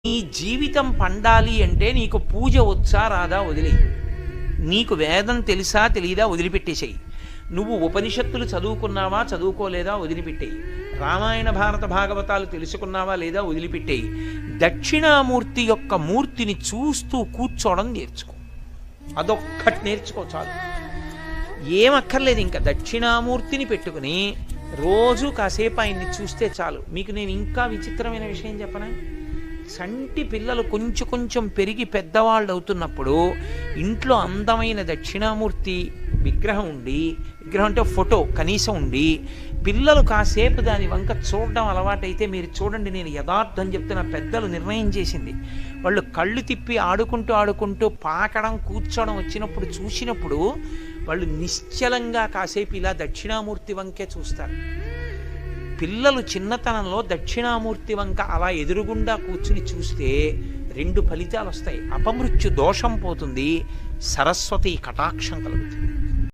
నీ జీవితం పండాలి అంటే నీకు పూజ వచ్చా రాదా వదిలేయి. నీకు వేదం తెలుసా తెలీదా వదిలిపెట్టేసేయి. నువ్వు ఉపనిషత్తులు చదువుకున్నావా చదువుకోలేదా వదిలిపెట్టేయి. రామాయణ భారత భాగవతాలు తెలుసుకున్నావా లేదా వదిలిపెట్టేయి. దక్షిణామూర్తి యొక్క మూర్తిని చూస్తూ కూర్చోవడం నేర్చుకో. అదొక్కటి నేర్చుకో చాలు. ఏమక్కర్లేదు. ఇంకా దక్షిణామూర్తిని పెట్టుకుని రోజు కాసేపు ఆయన్ని చూస్తే చాలు. మీకు నేను ఇంకా విచిత్రమైన విషయం చెప్పనా? సంటి పిల్లలు కొంచెం కొంచెం పెరిగి పెద్దవాళ్ళు అవుతున్నప్పుడు ఇంట్లో అందమైన దక్షిణామూర్తి విగ్రహం ఉండి, విగ్రహం అంటే ఫోటో కనీసం ఉండి, పిల్లలు కాసేపు దాని వంక చూడడం అలవాటైతే మీరు చూడండి, నేను యథార్థం చెప్తున్న, పెద్దలు నిర్ణయం చేసింది. వాళ్ళు కళ్ళు తిప్పి ఆడుకుంటూ ఆడుకుంటూ పాకడం కూర్చోవడం వచ్చినప్పుడు చూసినప్పుడు వాళ్ళు నిశ్చలంగా కాసేపు ఇలా దక్షిణామూర్తి వంకే చూస్తారు. పిల్లలు చిన్నతనంలో దక్షిణామూర్తి వంక అలా ఎదురుగుండా కూర్చుని చూస్తే రెండు ఫలితాలు వస్తాయి. అపమృత్యు దోషం పోతుంది, సరస్వతి కటాక్షం కలుగుతుంది.